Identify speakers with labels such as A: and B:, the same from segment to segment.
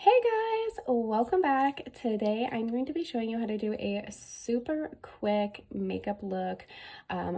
A: Hey guys, welcome back. Today I'm going to be showing you how to do a super quick makeup look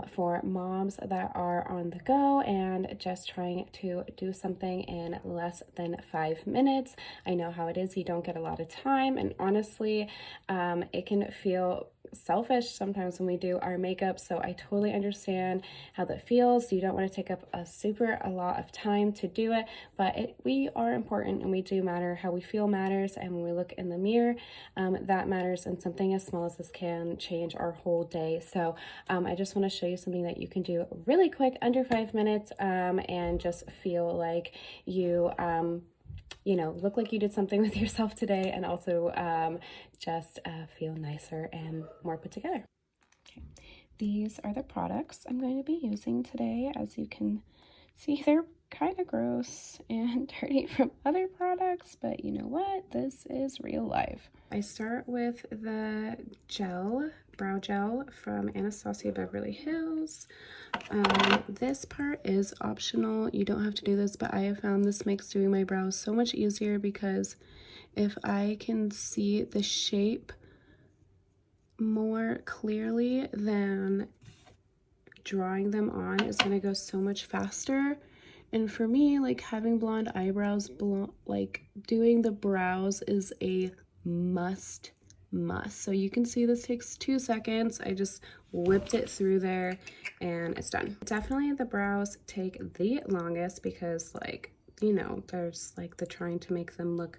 A: for moms that are on the go and just trying to do something in less than 5 minutes. I know how it is, you don't get a lot of time, and honestly, it can feel selfish sometimes when we do our makeup, so I totally understand how that feels. You don't want to take up a lot of time to do it, but we are important and we do matter. How we feel matters, and when we look in the mirror, that matters, and something as small as this can change our whole day. So I just want to show you something that you can do really quick, under 5 minutes, and just feel like you look like you did something with yourself today, and also just feel nicer and more put together. Okay. These are the products I'm going to be using today. As you can see, they're kind of gross and dirty from other products, but you know what? This is real life. I start with the brow gel from Anastasia Beverly Hills. This part is optional. You don't have to do this, but I have found this makes doing my brows so much easier because if I can see the shape more clearly, then drawing them on is going to go so much faster. And for me, like, having blonde eyebrows, doing the brows is a must. So you can see this takes 2 seconds. I just whipped it through there and it's done. Definitely the brows take the longest because, like, there's like the trying to make them look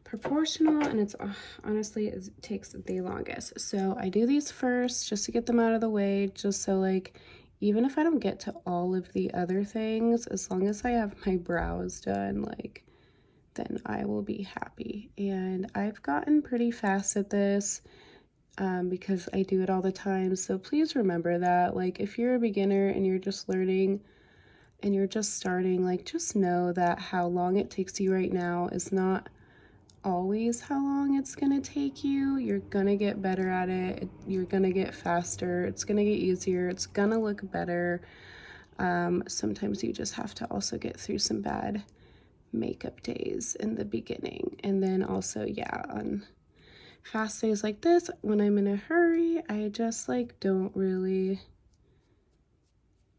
A: proportional, and it's honestly, it takes the longest. So I do these first just to get them out of the way, just so, like, even if I don't get to all of the other things, as long as I have my brows done, like, then I will be happy. And I've gotten pretty fast at this because I do it all the time. So please remember that, like, if you're a beginner and you're just learning and you're just starting, like, just know that how long it takes you right now is not always how long it's gonna take you. You're gonna get better at it. You're gonna get faster. It's gonna get easier. It's gonna look better. Sometimes you just have to also get through some bad makeup days in the beginning. And then also, yeah, on fast days like this, when I'm in a hurry, I just, like, don't really,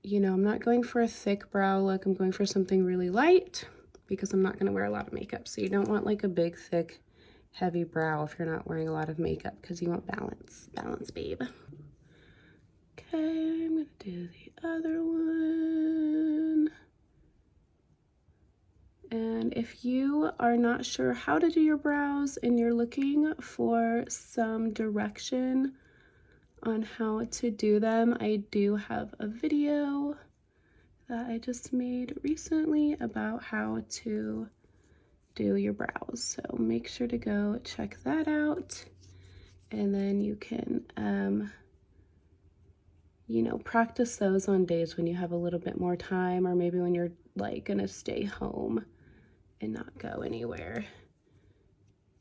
A: I'm not going for a thick brow look. I'm going for something really light because I'm not going to wear a lot of makeup. So you don't want, like, a big, thick, heavy brow if you're not wearing a lot of makeup, because you want balance, babe. Okay, I'm going to do the other one. And if you are not sure how to do your brows and you're looking for some direction on how to do them, I do have a video that I just made recently about how to do your brows. So make sure to go check that out, and then you can practice those on days when you have a little bit more time, or maybe when you're, like, gonna stay home and not go anywhere.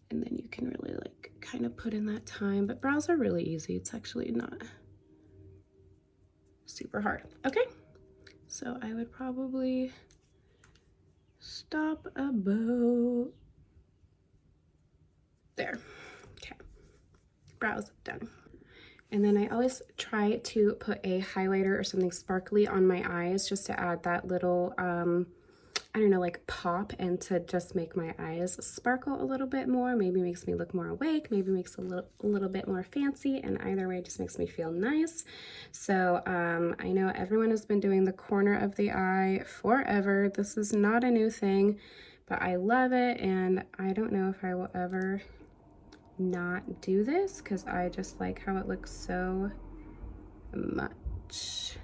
A: And then you can really, like, kind of put in that time. But brows are really easy. It's actually not super hard. Okay, so I would probably stop about there. Okay, brows done. And then I always try to put a highlighter or something sparkly on my eyes just to add that little I don't know, like, pop, and to just make my eyes sparkle a little bit more. Maybe makes me look more awake, maybe makes a little bit more fancy, and either way just makes me feel nice. So I know everyone has been doing the corner of the eye forever. This is not a new thing, but I love it, and I don't know if I will ever not do this because I just like how it looks so much.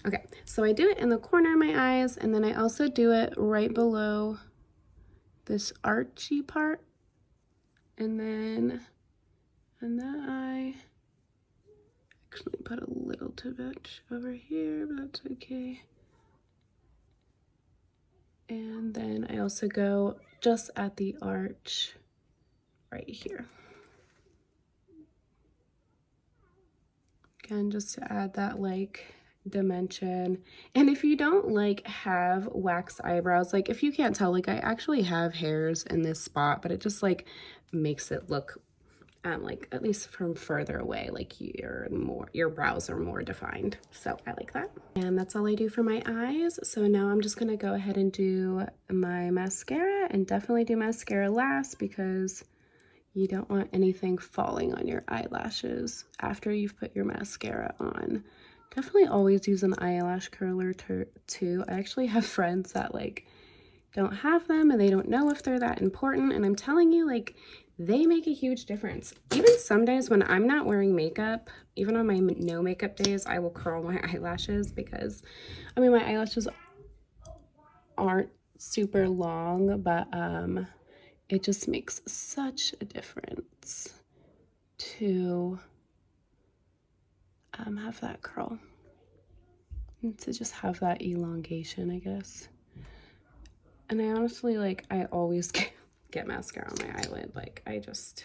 A: Okay, so I do it in the corner of my eyes, and then I also do it right below this archy part, and then on that eye, actually put a little too much over here, but that's okay. And then I also go just at the arch right here. Again, just to add that, like, dimension. And if you don't like have waxed eyebrows, like if you can't tell, like I actually have hairs in this spot, but it just like makes it look like at least from further away, like your brows are more defined. So I like that. And that's all I do for my eyes. So now I'm just gonna go ahead and do my mascara, and definitely do mascara last because you don't want anything falling on your eyelashes after you've put your mascara on. Definitely always use an eyelash curler too. I actually have friends that like don't have them and they don't know if they're that important, and I'm telling you, like, they make a huge difference. Even some days when I'm not wearing makeup, even on my no makeup days, I will curl my eyelashes because, I mean, my eyelashes aren't super long, but it just makes such a difference to have that curl and to just have that elongation, I guess. And I honestly, like, I always get mascara on my eyelid. Like, I just,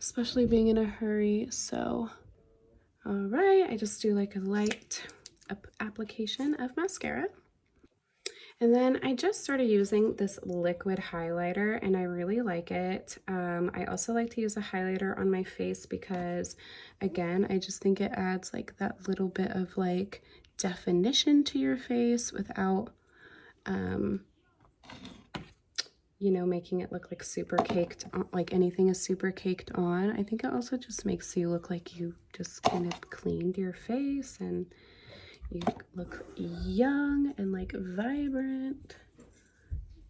A: especially being in a hurry. So, all right, I just do like a light application of mascara. And then I just started using this liquid highlighter, and I really like it. I also like to use a highlighter on my face because, again, I just think it adds like that little bit of like definition to your face without, you know, making it look like super caked, like anything is super caked on. I think it also just makes you look like you just kind of cleaned your face and you look young and like vibrant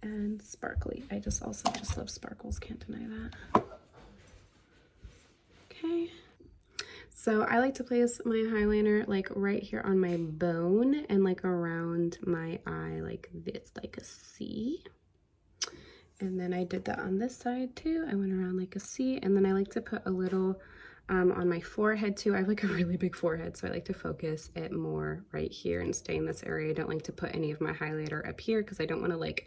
A: and sparkly. I just also just love sparkles, can't deny that. Okay. So I like to place my eyeliner like right here on my bone and like around my eye like this, like a C. And then I did that on this side too. I went around like a C, and then I like to put a little on my forehead too. I have like a really big forehead, so I like to focus it more right here and stay in this area. I don't like to put any of my highlighter up here because I don't want to, like,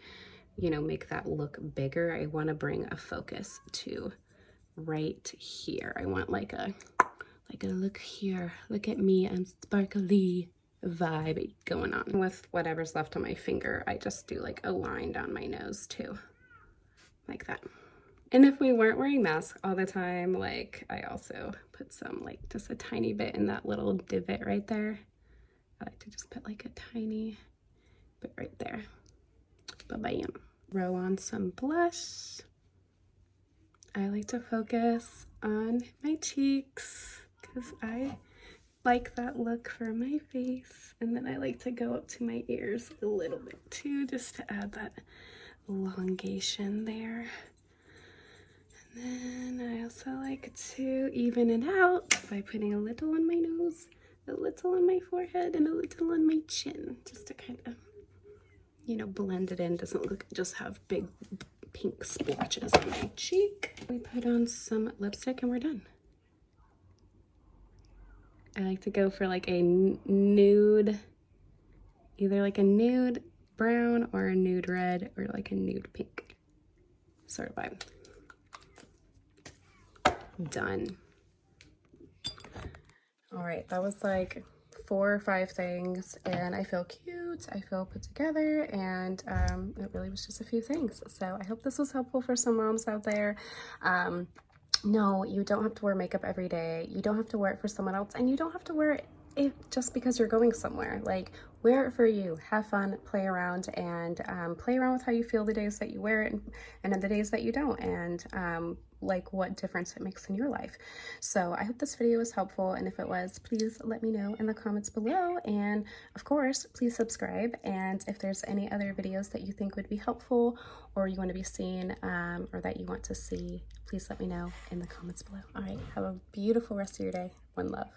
A: you know, make that look bigger. I want to bring a focus to right here. I want like a look here. Look at me, I'm sparkly vibe going on. With whatever's left on my finger, I just do like a line down my nose too. Like that. And if we weren't wearing masks all the time, like I also put some, like just a tiny bit in that little divot right there. I like to just put like a tiny bit right there. Ba-bam. Roll on some blush. I like to focus on my cheeks because I like that look for my face. And then I like to go up to my ears a little bit too, just to add that elongation there. And then I also like to even it out by putting a little on my nose, a little on my forehead, and a little on my chin, just to kind of, you know, blend it in. Doesn't look, just have big pink splotches on my cheek. We put on some lipstick and we're done. I like to go for like a nude, either like a nude brown or a nude red or like a nude pink sort of vibe. Done. All right, that was like 4 or 5 things, and I feel cute, I feel put together, and it really was just a few things. So I hope this was helpful for some moms out there. No, you don't have to wear makeup every day. You don't have to wear it for someone else, and you don't have to wear it just because you're going somewhere. Like, wear it for you, have fun, play around, and play around with how you feel the days that you wear it and the days that you don't, and like what difference it makes in your life. So I hope this video was helpful, and if it was, please let me know in the comments below, and of course please subscribe. And if there's any other videos that you think would be helpful or you want to be seen, or that you want to see, please let me know in the comments below. All right, have a beautiful rest of your day. One love.